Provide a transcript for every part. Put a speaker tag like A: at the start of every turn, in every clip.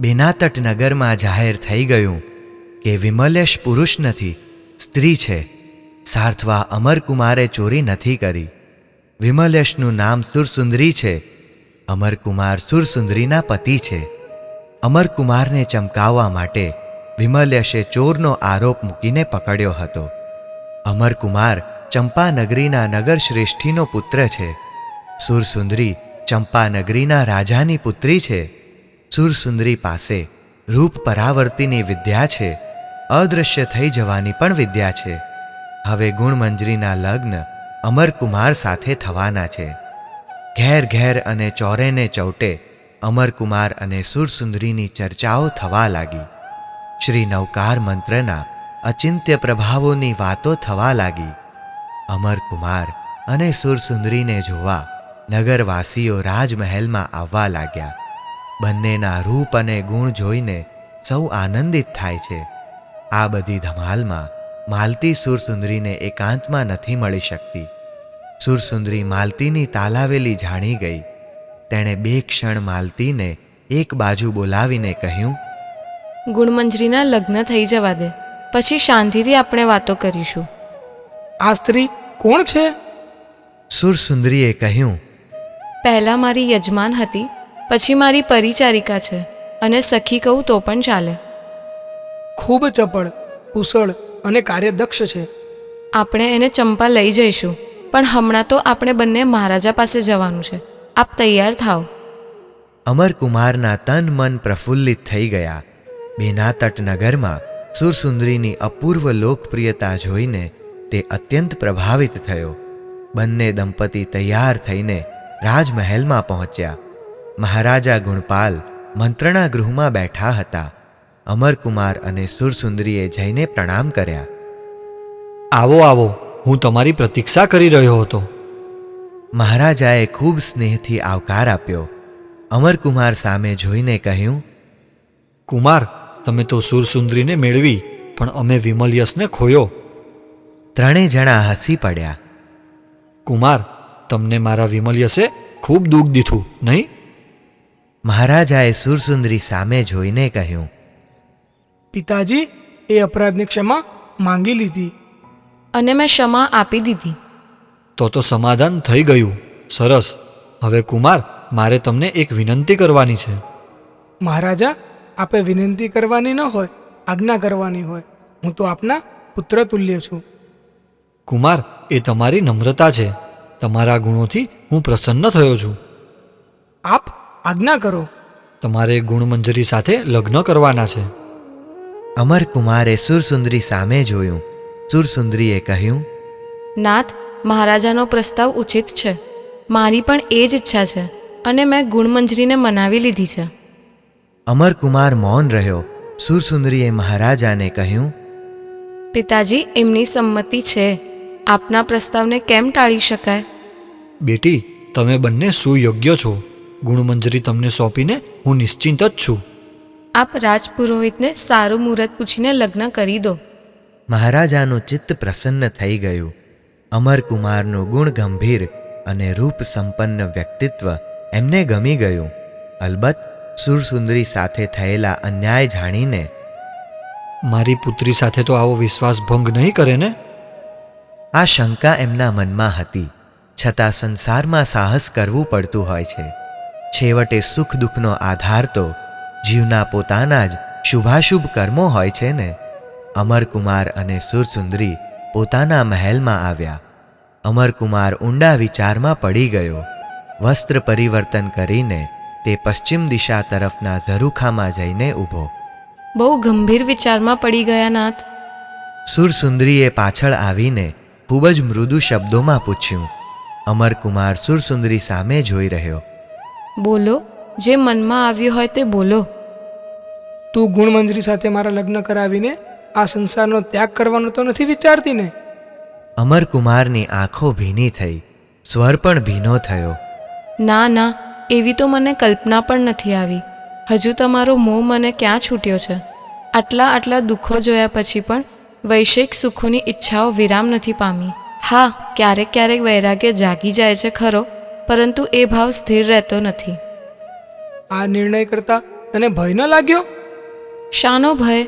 A: બેનાતટ નગરમાં જાહેર થઈ ગયું કે વિમલેશ પુરુષ નથી, સ્ત્રી છે. સાર્થવા અમરકુમારે ચોરી નથી કરી. વિમલેશનું નામ સુરસુંદરી છે. અમરકુમાર સુરસુંદરીના પતિ છે. અમરકુમારને ચમકાવવા માટે વિમલેશે ચોરનો આરોપ મૂકીને પકડ્યો હતો. અમરકુમાર ચંપાનગરીના નગરશ્રેષ્ઠીનો પુત્ર છે. સુરસુંદરી ચંપાનગરીના રાજાની પુત્રી છે. સુરસુંદરી પાસે રૂપ પરાવર્તિની વિદ્યા છે. અદૃશ્ય થઈ જવાની પણ વિદ્યા છે. હવે ગુણમંજરીના લગ્ન અમરકુમાર સાથે થવાના છે. ઘેર ઘેર અને ચોરેને ચૌટે અમરકુમાર અને સુરસુંદરીની ચર્ચાઓ થવા લાગી. શ્રી નવકાર મંત્રના અચિંત્ય પ્રભાવોની વાતો થવા લાગી. અમરકુમાર અને સુરસુંદરીને જોવા નગરવાસીઓ રાજમહેલમાં આવવા લાગ્યા. બંનેના રૂપ અને ગુણ જોઈને સૌ આનંદિત થાય છે. આ બધી ધમાલમાં માલતી સુરસુંદરીને એકાંતમાં નથી મળી શકતી. સુરસુંદરી માલતીની તાલાવેલી જાણી ગઈ. તેણે 2 ક્ષણ માલતીને એક બાજુ બોલાવીને કહ્યું,
B: ગુણમંજરીના લગ્ન થઈ જવા દે, પછી શાંતિથી આપણે વાતો કરીશું.
C: આ સ્ત્રી કોણ છે?
A: સુરસુંદરીએ કહ્યું,
B: પહેલાં મારી યજમાન હતી, પછી મારી પરિચારિકા છે, અને સખી કહું તો પણ ચાલે.
C: ખૂબ ચપળ, કુશળ અને કાર્યદક્ષ છે.
B: આપણે એને ચંપા લઈ જઈશું, પણ હમણાં તો આપણે બંને મહારાજા પાસે જવાનું છે. આપ તૈયાર થાઓ.
A: અમરકુમારના તન મન પ્રફુલ્લિત થઈ ગયા. બેનાતટ નગરમાં સુરસુંદરીની અપૂર્વ લોકપ્રિયતા જોઈને તે અત્યંત પ્રભાવિત થયો. બંને દંપતી તૈયાર થઈને રાજમહેલમાં પહોંચ્યા. મહારાજા ગુણપાલ મંત્રણા ગૃહમાં બેઠા હતા. અમરકુમાર અને સુરસુંદરીએ જઈને પ્રણામ કર્યા.
D: આવો આવો, હું તમારી પ્રતીક્ષા કરી રહ્યો હતો.
A: મહારાજાએ ખૂબ સ્નેહથી આવકાર આપ્યો. અમરકુમાર સામે જોઈને કહ્યું,
D: કુમાર, તમે તો સુરસુંદરીને મેળવી, પણ અમે વિમલયસને ખોયો.
A: 3 જણા હસી પડ્યા.
D: કુમાર, તમને મારા વિમલયસે ખૂબ દુઃખ દીધું, નહીં?
A: મહારાજાએ સુરસુંદરી સામે જોઈને કહ્યું,
C: પિતાજી, એ અપરાધની ક્ષમા માંગી લીધી.
B: અને મેં ક્ષમા આપી દીધી.
D: તો સમાધાન થઈ ગયું. સરસ. હવે કુમાર, મારે તમને એક વિનંતી કરવાની છે.
C: મહારાજા, આપે વિનંતી કરવાની ન હોય, આજ્ઞા કરવાની હોય. હું તો આપના પુત્ર તુલ્ય છું.
D: કુમાર, એ તમારી નમ્રતા છે. તમારા ગુણોથી હું પ્રસન્ન થયો છું.
C: આપ આજ્ઞા કરો.
D: તમારે ગુણમંજરી સાથે લગ્ન કરવાના છે.
A: અમરકુમારે સુરસુંદરી સામે જોયું. સુરસુંદરીએ કહ્યું,
B: નાથ, મહારાજાનો પ્રસ્તાવ ઉચિત છે. મારી પણ એ જ ઈચ્છા છે, અને મેં ગુણમંજરીને મનાવી લીધી છે.
A: અમરકુમાર મૌન રહ્યો. સુરસુંદરીએ મહારાજાને કહ્યું,
B: પિતાજી, એમની સંમતિ છે. આપના પ્રસ્તાવને કેમ ટાળી શકાય?
D: બેટી, તમે બંને સુયોગ્ય છો. ગુણમંજરી તમને સોંપીને હું નિશ્ચિંત જ છું.
B: આપ રાજપુરોહિતને સારું મુહૂર્ત પૂછીને લગ્ન કરી દો.
A: મહારાજાનું ચિત્ત પ્રસન્ન થઈ ગયું. અમરકુમારનું ગુણ ગંભીર અને રૂપ સંપન્ન વ્યક્તિત્વ એમને ગમી ગયું. અલબત્ત સુરસુંદરી સાથે થયેલા અન્યાય જાણીને
D: મારી પુત્રી સાથે તો આવો વિશ્વાસભંગ નહીં કરે ને?
A: આ શંકા એમના મનમાં હતી. છતાં સંસારમાં સાહસ કરવું પડતું હોય છે. છેવટે સુખ દુઃખનો આધાર તો જીવના પોતાના જ શુભાશુભ કર્મો હોય છે ને. અમરકુમાર અને સુરસુંદરી પોતાના મહેલમાં આવ્યા. અમરકુમાર ઊંડા વિચારમાં પડી ગયો. વસ્ત્ર પરિવર્તન કરીને તે પશ્ચિમ દિશા તરફના ઝરૂખામાં જઈને ઊભો.
B: બહુ ગંભીર વિચારમાં પડી ગયા, નાથ.
A: સુરસુંદરીએ પાછળ આવીને ખૂબ જ મૃદુ શબ્દોમાં પૂછ્યું. અમરકુમાર સુરસુંદરી સામે જોઈ રહ્યો.
B: બોલો, જે મનમાં આવ્યું હોય તે બોલો.
C: તું ગુણમંજરી સાથે મારા લગ્ન કરાવીને આ સંસારનો ત્યાગ કરવાનો તો નથી વિચારતી ને?
A: અમરકુમારની આંખો ભીની થઈ. સ્વર પણ ભીનો થયો.
B: ના ના, એવી તો મને કલ્પના પણ નથી આવી. હજુ તમારો મોહ મને ક્યાં છૂટ્યો છે? આટલા દુઃખો જોયા પછી પણ વૈશ્વિક સુખોની ઈચ્છાઓ વિરામ નથી પામી. હા, ક્યારેક વૈરાગ્ય જાગી જાય છે ખરો, પરંતુ એ ભાવ સ્થિર રહેતો નથી.
C: આ નિર્ણય કરતાં તને ભય ન લાગ્યો?
B: શાનો ભય?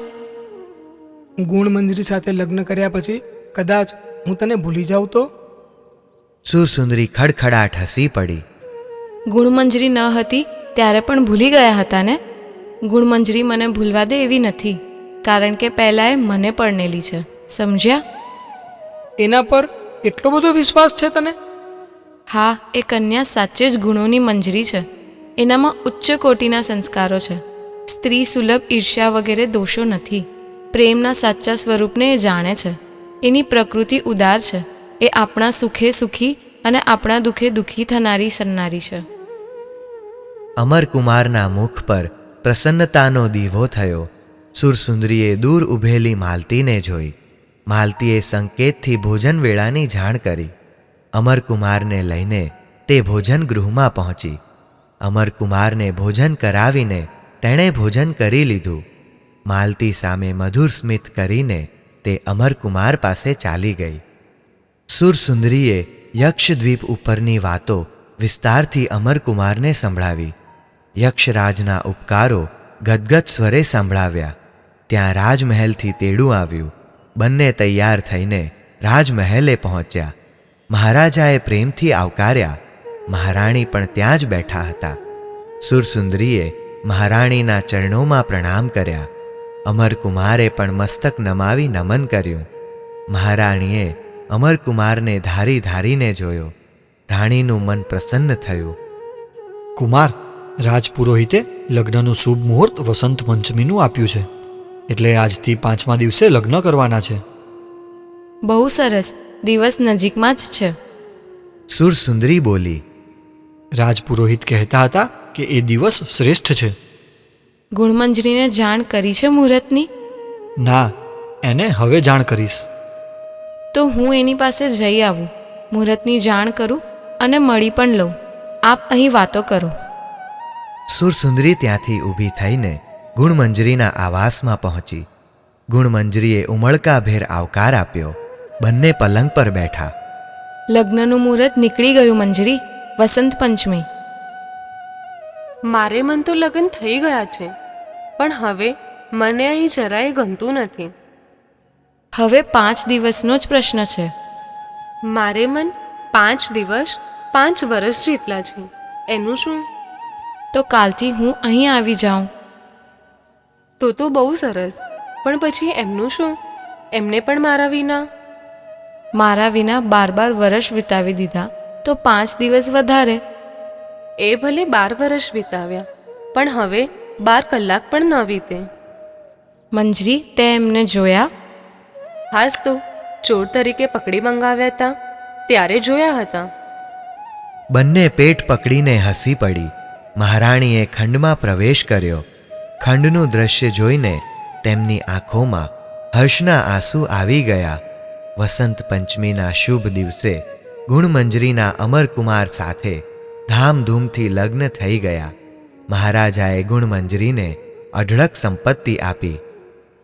C: ગુણમંજરી સાથે લગ્ન કર્યા પછી કદાચ હું તને ભૂલી જાઉં તો?
A: સુરસુંદરી ખડખડાટ હસી પડી.
B: ગુણમંજરી ન હતી ત્યારે પણ ભૂલી ગયા હતા ને? ગુણમંજરી મને ભૂલવા દે એવી નથી, કારણ કે પહેલાં એ મને પરણેલી છે, સમજ્યા?
C: એના પર એટલો બધો વિશ્વાસ છે તને?
B: હા, એ કન્યા સાચે જ ગુણોની મંજરી છે. એનામાં ઉચ્ચ કોટીના સંસ્કારો છે. સ્ત્રી સુલભ ઈર્ષ્યા વગેરે દોષો નથી. પ્રેમના સાચા સ્વરૂપને એ જાણે છે. એની પ્રકૃતિ ઉદાર છે. એ આપણા સુખે સુખી અને આપણા દુઃખે દુઃખી થનારી સન્નારી છે.
A: અમરકુમારના મુખ પર પ્રસન્નતાનો દીવો થયો. સુરસુંદરીએ દૂર ઊભેલી માલતીને જોઈ. માલતીએ સંકેતથી ભોજન વેળાની જાણ કરી. અમરકુમારને લઈને તે ભોજન ગૃહમાં પહોંચી. અમરકુમારને ભોજન કરાવીને તેણે ભોજન કરી લીધું. માલતી સામે મધુર સ્મિત કરીને તે અમરકુમાર પાસે ચાલી ગઈ. સુરસુંદરીએ યક્ષદ્વીપ ઉપરની વાતો વિસ્તારથી અમરકુમારને સંભળાવી. યક્ષરાજના ઉપકારો ગદગદ સ્વરે સંભળાવ્યા. ત્યાં રાજમહેલથી તેડું આવ્યું. બંને તૈયાર થઈને રાજમહેલે પહોંચ્યા. મહારાજાએ પ્રેમથી આવકાર્યા. મહારાણી પણ ત્યાં જ બેઠા હતા. સુરસુંદરીએ મહારાણીના ચરણોમાં પ્રણામ કર્યા. અમરકુમારે પણ મસ્તક નમાવી નમન કર્યું. મહારાણીએ અમરકુમારને ધારી ધારીને જોયો. રાણીનું મન પ્રસન્ન થયું.
D: કુમાર, રાજપુરોહિતે લગ્નનું શુભ મુહૂર્ત વસંત પંચમીનું આપ્યું છે, એટલે આજથી 5મા દિવસે લગ્ન કરવાના છે.
B: બહુ સરસ. દિવસ નજીકમાં જ છે.
A: સુરસુંદરી બોલી.
D: રાજપુરોહિત કહેતા હતા કે એ દિવસ શ્રેષ્ઠ છે.
B: ગુણમંજરીને જાણ કરી છે મુહૂર્તની?
D: ના, એને હવે જાણ કરીશ.
B: તો હું એની પાસે જઈ આવું, મુહૂર્તની જાણ કરું અને મળી પણ લઉં. આપ અહીં વાતો કરો.
A: સુરસુંદરી ત્યાંથી ઊભી થઈને ગુણમંજરીના આવાસમાં પહોંચી. ગુણમંજરીએ ઉમળકાભેર આવકાર આપ્યો. બંને પલંગ પર બેઠા.
B: લગ્નનું મુહૂર્ત નીકળી ગયું મંજરી. વસંત પંચમી.
E: મારે મન તો લગ્ન થઈ ગયા છે, પણ હવે મને અહીં જરાય ગમતું નથી.
B: હવે 5 દિવસનો જ પ્રશ્ન છે.
E: મારે મન 5 દિવસ 5 વર્ષ જેટલા છે. એનું શું?
B: તો કાલથી હું અહીં આવી જાઉં.
E: તો બહુ સરસ, પણ પછી એમનું શું? એમને પણ મારા વિના?
B: મારા વિના 12 વર્ષ વિતાવી દીધા તો 5 દિવસ વધારે.
E: એ ભલે 12 વર્ષ વિતાવ્યા, પણ હવે 12 કલાક પણ ન વીતે.
B: મંજરી, તે એમને જોયા?
E: હાસ તો, ચોર તરીકે પકડી મંગાવ્યા હતા ત્યારે જોયા હતા.
A: બંને પેટ પકડીને હસી પડી. મહારાણીએ ખંડમાં પ્રવેશ કર્યો. ખંડનું દ્રશ્ય જોઈને તેમની આંખોમાં હર્ષના આંસુ આવી ગયા. વસંત પંચમીના શુભ દિવસે ગુણમંજરીના અમરકુમાર સાથે ધામધૂમથી લગ્ન થઈ ગયા. મહારાજાએ ગુણમંજરીને અઢળક સંપત્તિ આપી.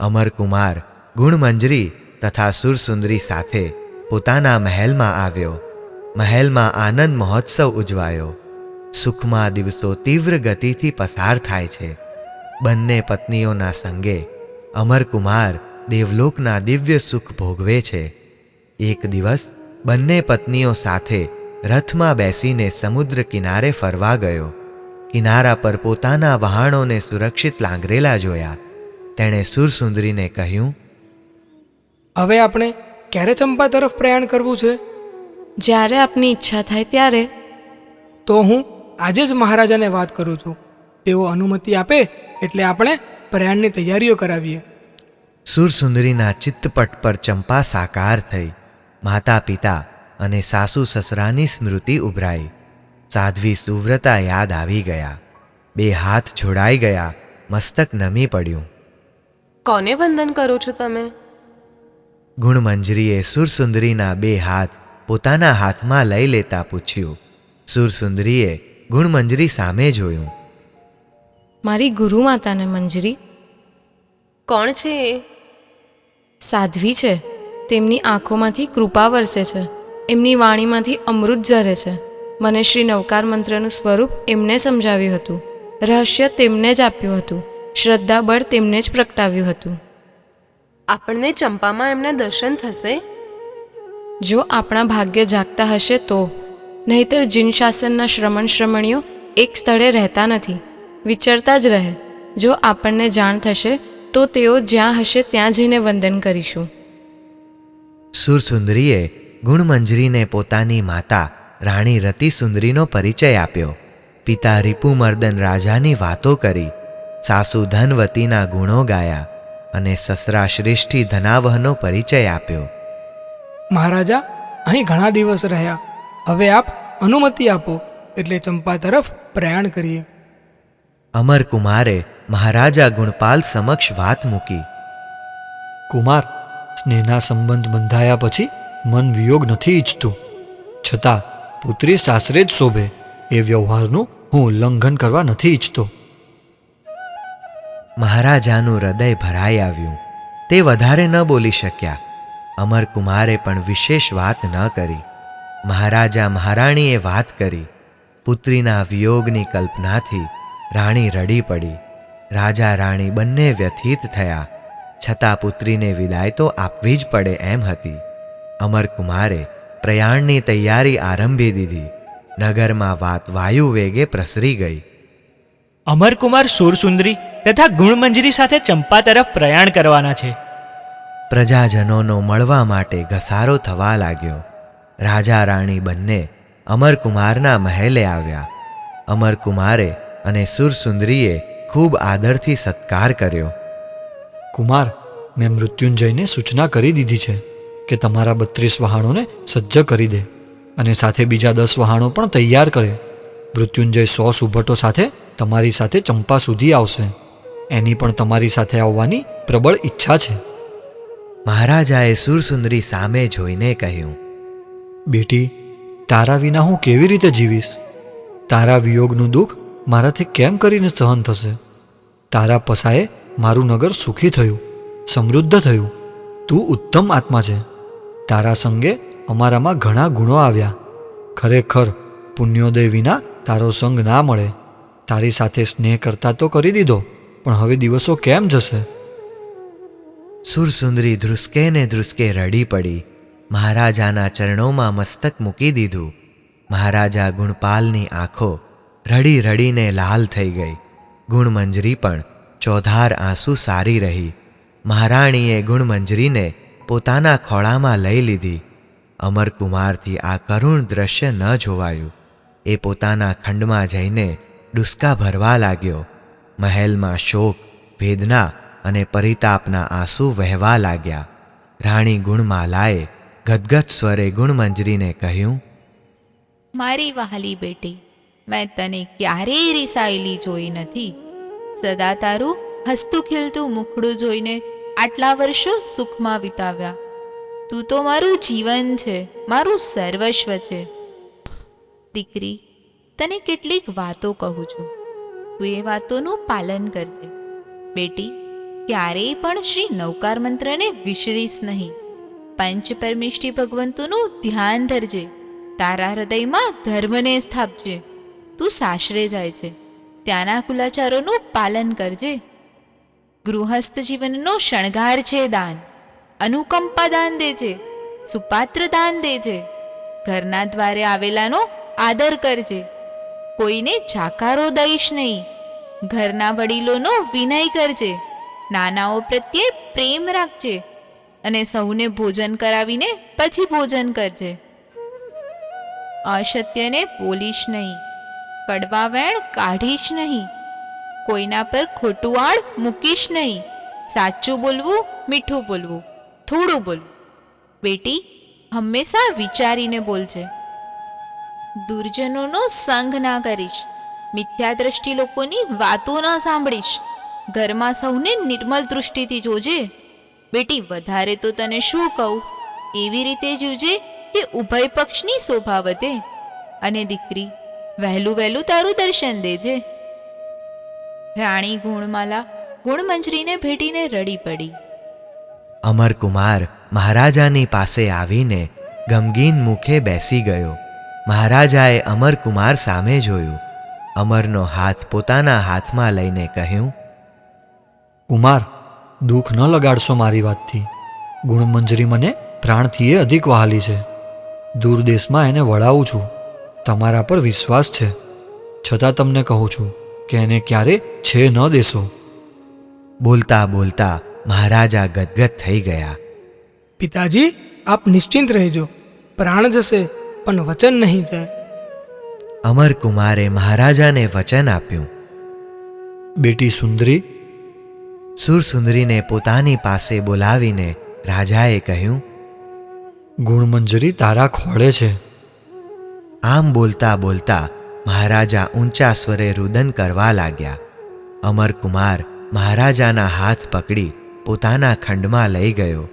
A: અમરકુમાર ગુણમંજરી તથા સુરસુંદરી સાથે પોતાના મહેલમાં આવ્યો. મહેલમાં આનંદ મહોત્સવ ઉજવાયો. સુખમાં દિવસો તીવ્ર ગતિથી પસાર થાય છે. બંને પત્નીઓના સંગે અમરકુમાર દેવલોકના દિવ્ય સુખ ભોગવે છે. એક દિવસ બંને પત્નીઓ સાથે રથમાં બેસીને સમુદ્ર કિનારે ફરવા ગયો. કિનારા પર પોતાના વહાણોને સુરક્ષિત લાંગરેલા જોયા. તેણે સુરસુંદરીને કહ્યું,
C: હવે આપણે ક્યારે ચંપા તરફ પ્રયાણ કરવું છે?
B: જ્યારે આપની ઈચ્છા થાય ત્યારે.
C: તો હું આજે જ મહારાજાને વાત કરું છું. તેઓ અનુમતિ આપે એટલે આપણે પ્રયાણની તૈયારીઓ કરાવીએ.
A: સુરસુંદરીના ચિત્તપટ પર ચંપા સાકાર થઈ. માતા પિતા અને સાસુ સસરાની સ્મૃતિ ઉભરાઈ. સાધ્વી સુવ્રતા યાદ આવી ગયા. બે હાથ જોડાઈ ગયા. મસ્તક નમી પડ્યું.
E: કોને વંદન કરો છો તમે?
A: ગુણમંજરીએ સુરસુંદરીના બે હાથ પોતાના હાથમાં લઈ લેતા પૂછ્યું. સુરસુંદરીએ ગુણમંજરી સામે જોયું.
B: મારી ગુરુમાતાને મંજરી.
E: કોણ છે એ?
B: સાધ્વી છે. તેમની આંખોમાંથી કૃપા વરસે છે. એમની વાણીમાંથી અમૃત ઝરે છે. મને શ્રી નવકાર મંત્રનું સ્વરૂપ એમને સમજાવ્યું હતું. રહસ્ય તેમને જ આપ્યું હતું, શ્રદ્ધાબળ તેમને જ પ્રગટાવ્યું હતું.
E: આપણને ચંપામાં એમના દર્શન થશે?
B: જો આપણા ભાગ્ય જાગતા હશે તો, નહીંતર જીન શાસનના શ્રમણીઓ એક સ્થળે રહેતા નથી, વિચરતા જ રહે. જો આપણને જાણ થશે તો તેઓ જ્યાં હશે ત્યાં જઈને વંદન કરીશું.
A: સુરસુંદરીએ ગુણમંજરીને પોતાની માતા રાણી રતિસુંદરીનો પરિચય આપ્યો. પિતા રિપુમર્દન રાજાની વાતો કરી, સાસુ ધનવતીના ગુણો ગાયા અને સસરા શ્રેષ્ઠી ધનાવહનો પરિચય આપ્યો.
C: મહારાજા, અહીં ઘણા દિવસ રહ્યા. હવે આપ અનુમતિ આપો એટલે ચંપા તરફ પ્રયાણ કરીએ.
A: અમરકુમારે મહારાજા ગુણપાલ સમક્ષ વાત મૂકી.
D: કુમાર, સ્નેહના સંબંધ બંધાયા પછી મન વિયોગ નથી ઈચ્છતું, છતાં પુત્રી સાસરે જ શોભે એ વ્યવહારનું હું ઉલ્લંઘન કરવા નથી ઈચ્છતો.
A: મહારાજાનું હૃદય ભરાઈ આવ્યું. તે વધારે ન બોલી શક્યા. અમરકુમારે પણ વિશેષ વાત ન કરી. મહારાજા મહારાણીએ વાત કરી. પુત્રીના વિયોગની કલ્પનાથી રાણી રડી પડી. રાજા રાણી બંને વ્યથિત થયા, છતાં પુત્રીને વિદાય તો આપવી જ પડે એમ હતી. અમરકુમારે પ્રયાણની તૈયારી આરંભી દીધી. નગરમાં વાત વાયુ વેગે પ્રસરી ગઈ.
F: અમરકુમાર સુરસુંદરી તથા ગુણમંજરી સાથે ચંપા તરફ પ્રયાણ કરવાના છે.
A: પ્રજાજનોનો મળવા માટે ઘસારો થવા લાગ્યો. રાજા રાણી બંને અમરકુમારના મહેલે આવ્યા. અમરકુમારે અને સુરસુંદરીએ ખૂબ આદરથી સત્કાર કર્યો.
D: કુમાર, મેં મૃત્યુંજયને સૂચના કરી દીધી છે કે તમારા 32 વહાણોને સજ્જ કરી દે અને સાથે બીજા 10 વહાણો પણ તૈયાર કરે. મૃત્યુંજય 100 સુભટો સાથે તમારી સાથે ચંપા સુધી આવશે. એની પણ તમારી સાથે આવવાની પ્રબળ ઈચ્છા છે.
A: મહારાજાએ સુરસુંદરી સામે જોઈને કહ્યું,
D: બેટી, તારા વિના હું કેવી રીતે જીવીશ? તારા વિયોગનું દુઃખ મારાથી કેમ કરીને સહન થશે? તારા પસાએ મારું નગર સુખી થયું, સમૃદ્ધ થયું. તું ઉત્તમ આત્મા છે. તારા સંગે અમારામાં ઘણા ગુણો આવ્યા. ખરેખર પુણ્યોદય વિના તારો સંગ ના મળે. તારી સાથે સ્નેહ કરતા તો કરી દીધો, પણ હવે દિવસો કેમ જશે?
A: સુરસુંદરી ધ્રુસકે ને ધ્રુસકે રડી પડી. મહારાજાના ચરણોમાં મસ્તક મૂકી દીધું. મહારાજા ગુણપાલની આંખો રડી રડીને લાલ થઈ ગઈ. ગુણમંજરી પણ ચોધાર આંસુ સારી રહી. મહારાણીએ ગુણમંજરીને પોતાના ખોળામાં લઈ લીધી. અમરકુમારથી આ કરુણ દ્રશ્ય ન જોવાયું. એ પોતાના ખંડમાં જઈને ડુસકા ભરવા લાગ્યો. મહેલમાં શોક, વેદના અને પરિતાપના આંસુ વહેવા લાગ્યા. રાણી ગુણમાલાએ ગદગદ સ્વરે ગુણમંજરીને કહ્યું,
G: મારી વહાલી બેટી, મેં તને ક્યારેય રિસાયેલી જોઈ નથી. સદા તારું હસતું ખીલતું મુખડું જોઈને આટલા વર્ષો સુખમાં વિતાવ્યા. તું તો મારું જીવન છે, મારું સર્વસ્વ છે. દીકરી, તને કેટલીક વાતો કહું છું, તું એ વાતોનું પાલન કરજે. બેટી, ક્યારેય પણ શ્રી નૌકાર મંત્રને વિસરીશ નહીં. પંચ પરમેષ્ઠી ભગવંતોનું ધ્યાન ધરજે. તારા હૃદયમાં ધર્મને સ્થાપજે. તું સાસરે જાય છે, ત્યાંના કુલાચારોનું પાલન કરજે. ગૃહસ્થ જીવનનો શણગાર છે દાન. અનુકંપા દાન દેજે, સુપાત્ર દાન દેજે. ઘરના દ્વારે આવેલાનો આદર કરજે. કોઈને જાકારો દઈશ નહીં. ઘરના વડીલોનો વિનય કરજે. નાનાઓ પ્રત્યે પ્રેમ રાખજે અને સૌને ભોજન કરાવીને પછી ભોજન કરજે. અસત્યને બોલીશ નહીં. કડવા વેણ કાઢીશ નહીં. કોઈના પર ખોટું આડ મૂકીશ નહીં. સાચું બોલવું, મીઠું બોલવું, થોડું બોલવું. બેટી, હંમેશા વિચારીને બોલજે. દુર્જનોનો સંગ ના કરીશ. મિથ્યા દ્રષ્ટિ લોકોની વાતો ના સાંભળીશ. ઘરમાં સૌને નિર્મલ દૃષ્ટિથી જોજે. બેટી, વધારે તો તને શું કહું, એવી રીતે જીવજે કે ઉભય પક્ષની શોભા વધે. અને દીકરી, વહેલું વહેલું તારું દર્શન દેજે. રાણી ગુણમાલા ગુણમંજરીને ભેટીને રડી પડી.
A: અમરકુમાર મહારાજાની પાસે આવીને ગમગીન મુખે બેસી ગયો. મહારાજાએ અમરકુમાર સામે જોયું. અમરનો હાથ પોતાના હાથમાં લઈને કહ્યું,
D: કુમાર, દુઃખ ન લગાડશો મારી વાતથી. ગુણમંજરી મને પ્રાણથી એ અધિક વહાલી છે. દૂર દેશમાં એને વળાવું છું. તમારા પર વિશ્વાસ છે, છતાં તમને કહું છું કે એને ક્યારે છે ન દેશો.
A: બોલતા બોલતા મહારાજા ગદગદ થઈ ગયા.
C: પિતાજી, આપ નિશ્ચિંત રહેજો. પ્રાણ જશે પણ વચન નહીં જાય.
A: અમરકુમારે મહારાજાને વચન આપ્યું.
D: બેટી સુંદરી,
A: સુરસુંદરીને પોતાની પાસે બોલાવીને રાજાએ કહ્યું,
D: ગુણમંજરી તારા ખોળે છે.
A: આમ બોલતા બોલતા મહારાજા ઊંચા સ્વરે રુદન કરવા લાગ્યા. અમરકુમાર મહારાજાના હાથ પકડી પોતાના ખંડમાં લઈ ગયો.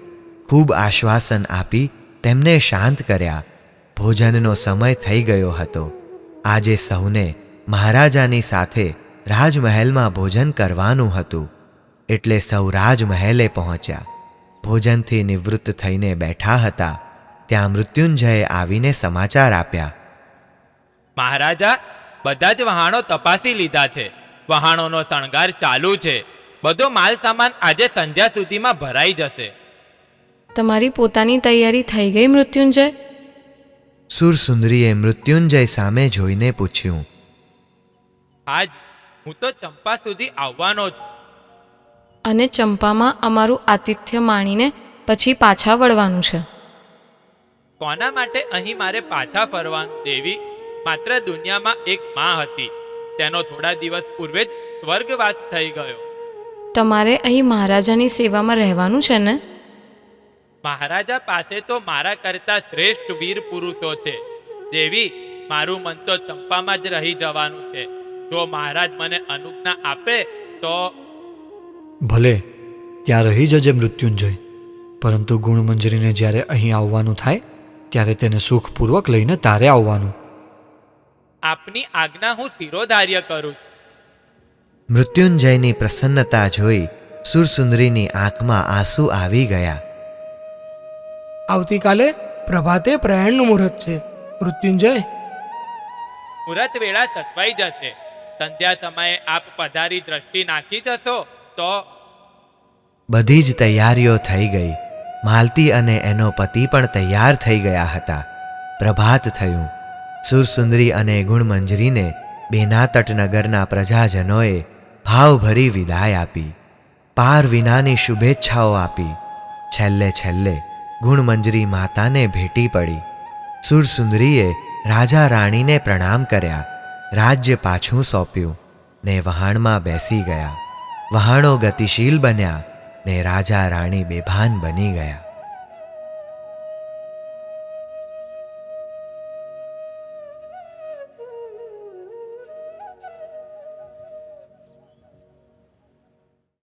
A: ખૂબ આશ્વાસન આપી તેમને શાંત કર્યા. ભોજનનો સમય થઈ ગયો હતો. આજે સૌને મહારાજાની સાથે રાજમહેલમાં ભોજન કરવાનું હતું. એટલે સૌ રાજમહેલે પહોંચ્યા. ભોજનથી નિવૃત્ત થઈને બેઠા હતા. ત્યાં મૃત્યુંજયે આવીને સમાચાર આપ્યા.
H: મહારાજા, બધા જ વહાણો તપાસી લીધા છે. વહાણોનો શણગાર ચાલુ છે. બધો માલ સામાન આજે સંધ્યા સુધીમાં ભરાઈ જશે.
B: તમારી પોતાની તૈયારી થઈ ગઈ મૃત્યુંજય?
A: સુરસુંદરીએ મૃત્યુંજય સામે જોઈને પૂછ્યું.
H: આજ હું તો ચંપા સુધી આવવાનો છું.
B: અને ચંપામાં અમારું આતિથ્ય માણીને પછી પાછા વળવાનું છે.
H: કોના માટે અહીં મારે પાછા ફરવાનું દેવી? માત્ર દુનિયામાં એક માં હતી. તેનો થોડા દિવસ પૂર્વે જ સ્વર્ગવાસ થઈ ગયો.
B: તમારે અહીં મહારાજાની સેવામાં રહેવાનું છે ને?
H: મહારાજા પાસે તો મારા કરતા શ્રેષ્ઠ વીર પુરુષો છે. દેવી, મારું મન તો ચંપામાં જ રહી જવાનું છે. જો મહારાજ મને અનુજ્ઞા આપે તો.
D: ભલે, ત્યાં રહી જજે મૃત્યુંજય. પરંતુ ગુણમંજરીને જ્યારે અહીં આવવાનું થાય ત્યારે તેને સુખપૂર્વક લઈને તારે આવવાનું.
H: આપની આજ્ઞા હું શિરોધાર્ય કરું છું.
A: મૃત્યુંજયની પ્રસન્નતા જોઈ સુરસુંદરીની આંખમાં આંસુ આવી ગયા.
C: આવતીકાલે પ્રભાતે પ્રયાણનું મુહૂર્ત છે. મૃત્યુંજય,
H: મુહૂર્ત વેળા સચવાઈ જશે. સંધ્યા સમયે આપ પધારી દ્રષ્ટિ નાખી જશો તો.
A: બધી જ તૈયારીઓ થઈ ગઈ. માલતી અને એનો પતિ પણ તૈયાર થઈ ગયા હતા. પ્રભાત થયું. સુરસુંદરી અને ગુણમંજરીને બેનાતટનગરના પ્રજાજનોએ ભાવભરી વિદાય આપી. પાર વિનાની શુભેચ્છાઓ આપી. છેલ્લે છેલ્લે ગુણમંજરી માતાને ભેટી પડી. સુરસુંદરીએ રાજા રાણીને પ્રણામ કર્યા. રાજ્ય પાછું સોંપ્યું ને વહાણમાં બેસી ગયા. વહાણો ગતિશીલ બન્યા ને રાજા રાણી બેભાન બની ગયા.